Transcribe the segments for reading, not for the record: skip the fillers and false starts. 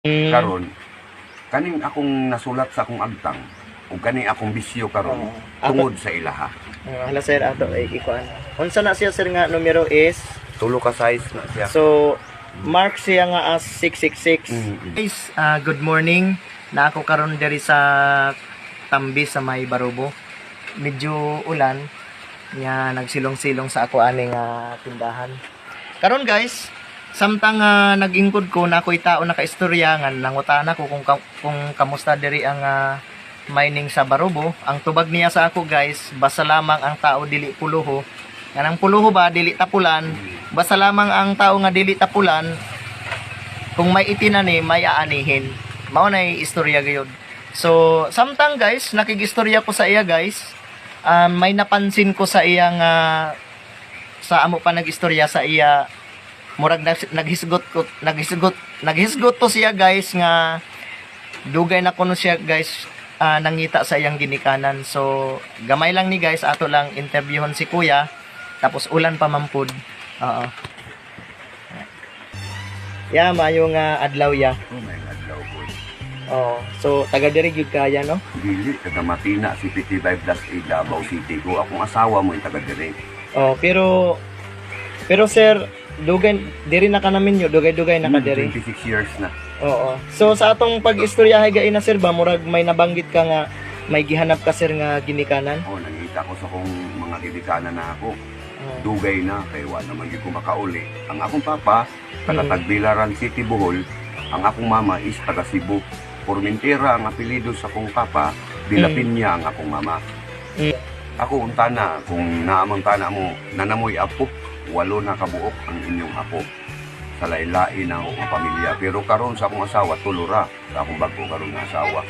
Karon kaning akong nasulat sa akong agtang ug kaning akong bisyo karon Oo. tungod sa ilaha. Hala sir, ato ay ikuan. Unsa na siya sir nga numero is? Tulo ka size na siya. So mark siya nga as 666. Guys, good morning. Na ako karon diri sa Tambi sa may Barubo. Medyo ulan nga nagsilong-silong sa ako aning tindahan. Karon guys, samtang nag-ingkod ko na ako'y tao nakaistorya nga nangutan ako kung kamusta diri ang mining sa Barubo. Ang tubag niya sa ako guys, basta lamang ang tao dili puluho. Kanang puluho ba dili tapulan, basta lamang ang tao nga dili tapulan, kung may itinani may aanihin. Mao na istorya gayud. So samtang guys nakigistorya ko sa iya guys, may napansin ko sa iya nga sa amo pa nagistorya sa iya, murag naghisgot to siya guys nga dugay na kuno siya guys, nangita sa iyang ginikanan. So gamay lang ni guys, ato lang interviewon si kuya, tapos ulan pa mampud. Oo. Ya mayo nga adlaw ya. Oh my adlaw po. Oh, so taga diri gyud kaya no? Dili taga Matina si PT5 plus Davao City ko. Akong asawa mo yung taga dire. Oh, pero sir, dugay diri na ka namin yo, dugay-dugay na ka diri. 26 years na. Oo. So sa atong pag-istoryahay gain na sir ba, murag may nabanggit ka nga may gihanap ka sir nga ginikanan? Oh, nangita ko sa kong mga gidikanan na ako. Oh. Dugay na kay wa naman gyud ko makauli. Ang akong papa taga Tagbilaran City, Bohol. Ang akong mama is taga Cebu. Formentera ang apelyido sa akong papa, Dilapinya ang akong mama. Ako untana kung naamang tana mo nanamoy apo, 8 na kabuok ang inyong apo. Sa lain-lain ang akong pamilya. Pero karon sa akong asawa, tulura sa akong bago karon nga asawa.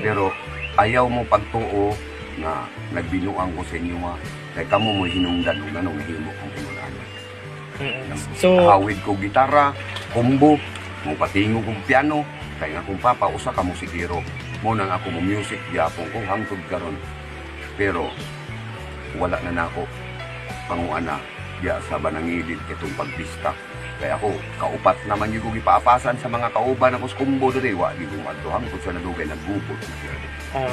Pero ayaw mo pagtuo na nagbinuang ko sa inyo nga. Kaya kamo mo hinungdan kung anong nahimo kong hinulaan. So Hawid ko gitara, kumbo, mo patingo kong piano, kaya nga akong papa, usa ka musikero. Mo nang ako mo music, yapon ko hangtod karon. Pero wala na nako panguana diya sa banangilid itong pagpista. Kaya ako, kaupat naman yung gipaapasan sa mga kauban ako sa kumbo diri, wa di ko madduhang ko sa nadugay naggupot na siya.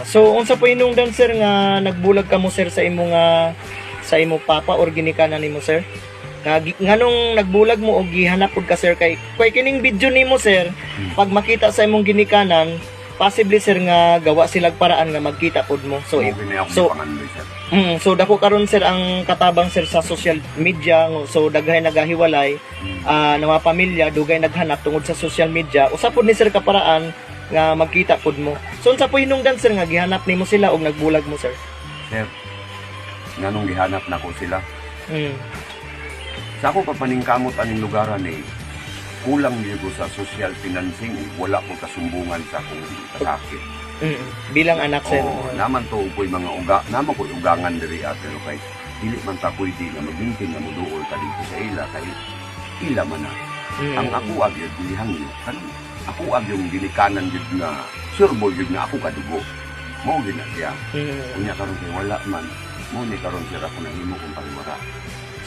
so unsa po inungdan sir nga nagbulag ka mo sir sa imo nga sa imo papa or ginikanan nimo sir? Nganong nagbulag mo o gihanap pud ka sir kay kining video nimo sir, pag makita sa imong ginikanan, possibly sir nga gawa silag paraan nga magkita pud mo. So so dako karon sir ang katabang sir sa social media, so daghay nagahiwalay na mga pamilya dugay naghanap tungod sa social media. Usa pud ni sir ka paraan nga magkita pud mo. So unsa po hinungdan sir nga gihanap nimo sila og nagbulag mo sir? Sir, nganong gihanap na ko sila. Mm. Sa ako papaningkamot aning lugaran kulang niyo ko sa social financing, wala ko kasumbungan sa akong kasakit. Bilang anak sir. Naman to ko'y mga naman ko'y ugangan diri pero kay dili man ta pwede nga magmintin nga moduol ta dito sa ila kay ila man na. Ang ako agyud dilihan niyo karon. Ako agyong ginikanan jud nga surbol jud nga ako kadugo. Mao gid na siya. Unya karon kay wala man. Mo ni karon sir ako nahimo kong pariwara.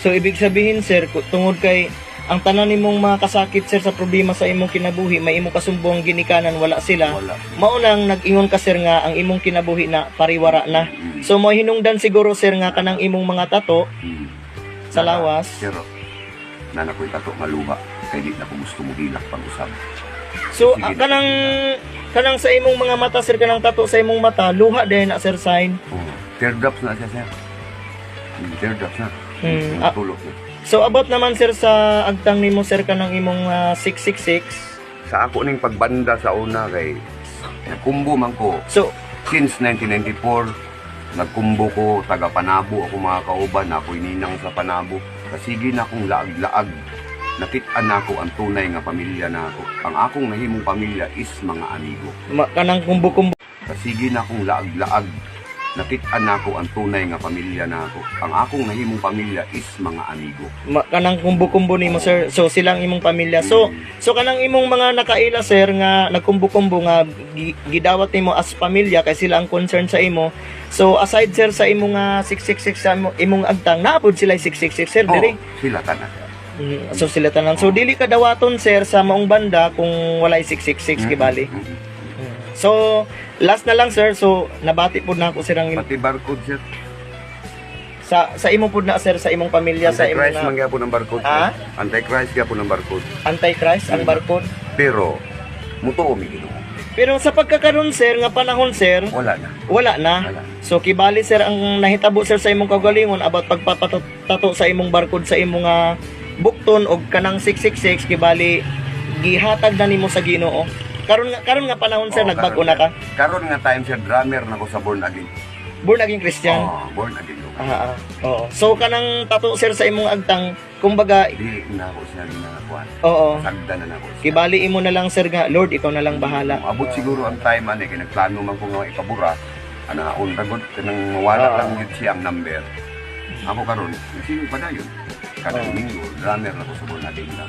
So ibig sabihin sir, tungod kay ang tanan nimong mga kasakit sir sa problema sa imong kinabuhi, may imong kasumbong ginikanan wala sila. Mao nang nag-ingon ka sir nga ang imong kinabuhi na pariwara na. So mo hinungdan siguro sir nga kanang imong mga tato sa lawas. Pero nana ko'y tato nga luha kay di na ko gusto mo hilak pag-usab. So kanang sa imong mga mata sir, kanang tato sa imong mata, luha din na sir sign. Teardrops na siya sir. Teardrops na. Tulog na. So about naman sir sa agtang nimo sir kanang imong 666. Sa ako ning pagbanda sa una kay nagkumbo man ko. So Since 1994 nagkumbo ko, taga Panabo ako mga kauban, ako'y ninang sa Panabo. Kasigi na akong laag-laag. Nakit-an ako ang tunay nga pamilya na ako. Ang akong nahimong pamilya is mga amigo. Kanang kumbo-kumbo. Kasigi na akong laag-laag. Nakit-an ako ang tunay nga pamilya na ako. Ang akong nahimong pamilya is mga amigo. Kanang kumbo-kumbo nimo sir. So silang imong pamilya. So kanang imong mga nakaila sir nga nagkumbo-kumbo nga gidawat nimo as pamilya kay sila ang concern sa imo. So aside sir sa imong 666 sa imong agtang, naapod sila 666 sir diri. Sila kana. So sila tanan. So dili ka dawaton sir sa maong banda kung walay 666 kibali. So last na lang sir, so nabati pud na ako sir ang Pati barcode, sir. sa imo pud na sir, sa imong pamilya, sa imong Antichrist man gyapon ang barcode. Ah? Antichrist gyapon ang barcode. Antichrist ang barcode. Pero mutuo mi Ginoo. Pero sa pagkakaroon sir nga panahon sir, Wala na. wala na. Wala. So kibali sir ang nahitabo sir sa imong kagalingon about pagpapatato sa imong barcode sa imong bukton og kanang 666 kibali gihatag na nimo sa Ginoo. Karon nga panahon sir, Oo, nagbago karon, na ka. Karon nga time, sir, drummer na ko sa Born Again. Born again Christian. Born Again. Oo. So kanang tato sir sa imong agtang, kumbaga, Di na ako siya ginakuan. oo. Sagda na ako siya. Kibali imo na lang sir nga, Lord, ikaw na lang bahala. Abot siguro ang time ani kay nagplano man ko nga ikabura. Ana on ragod kanang mawala Oo. lang yun siya ang number. Ako karon, sige pa dayon. Kada Oo. Domingo, drummer na ko sa Born Again na.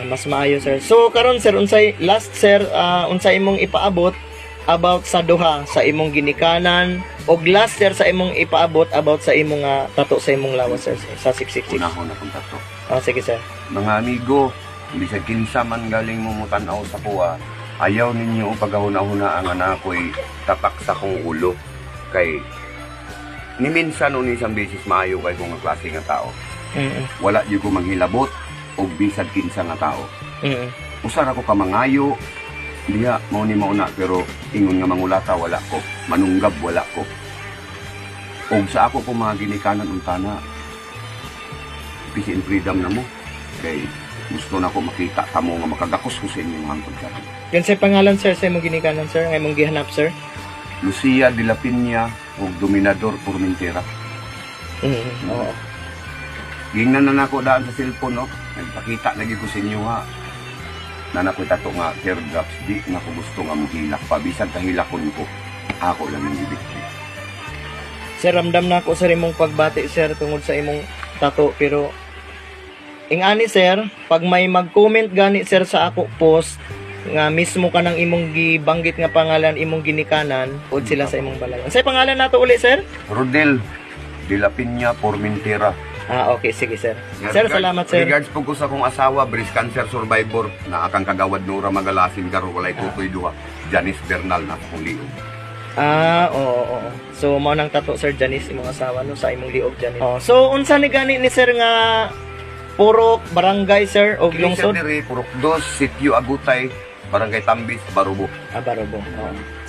Mas maayo sir. So karon sir, unsay last sir, unsay imong ipaabot about sa duha sa imong ginikanan og last sir sa imong ipaabot about sa imong tato sa imong lawas sir sa 666. Una ko na kontakto. Sige sir. Mga amigo, bisag kinsa man galing mo mutanaw sa kuha, ayaw ninyo pagahuna-huna ang anakoy tatak sa kong ulo. Kay ni minsan ni isang beses maayo kay kung nga klase nga tao. Wala gyud ko manghilabot og bisag kinsa nga tao. Usar ako ka mangayo, diha mao ni mauna pero ingon nga mangulata wala ko, manunggab wala ko. Og sa ako ko mga ginikanan untana, peace and freedom na mo. Kay gusto na ko makita kamo nga makagakos ko sa inyong hangtod sa akin. Yan sa pangalan sir sa imong ginikanan sir, nga imong gihanap sir. Lucia de la Piña ug Dominador Formentera. Oo. Gingnan na nako daan sa cellphone no. Nagpakita lagi ko sa inyo ha. Na nakoy tato nga teardrops di na ko gusto nga mohilak pa bisag kahilakon ko. Ako lang ang gibiti. Sir, ramdam na ako sir imong pagbati sir tungod sa imong tato pero ingani sir, pag may mag-comment gani sir sa ako post nga mismo ka ng imong gibanggit nga pangalan imong ginikanan, ud sila sa imong balayan. Sa pangalan nato uli sir? Rodel de la Piña Formentera. Okay, sige sir. Sir, salamat sir. Regards po ko sa akong asawa, breast cancer survivor, na akang kagawad Nora Magalasin karo walay tutoy duha. Janice Bernal na akong liog. Oo. So mao nang tato sir Janice imong asawa no sa imong liog Janice. So unsa ni gani ni sir nga Purok barangay sir og lungsod? Kilisandiri, Purok 2, Sitio Agutay, Barangay Tambis, Barubo. Barubo.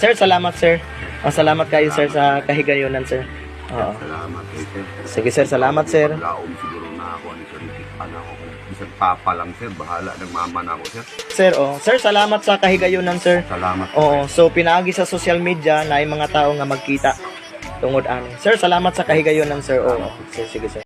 Sir, salamat sir. Salamat kayo sir sa kahigayonan sir. Salamat kay sir. Sige sir, salamat sir. Paglaom siguro na ako ani sir. Ano ako, bisag papa lang sir, bahala ng mama na ako sir. Sir, Sir, salamat sa kahigayonan sir. Salamat. So pinaagi sa social media na yung mga tao nga magkita tungod ani. Sir, salamat sa kahigayonan sir. Sige sir.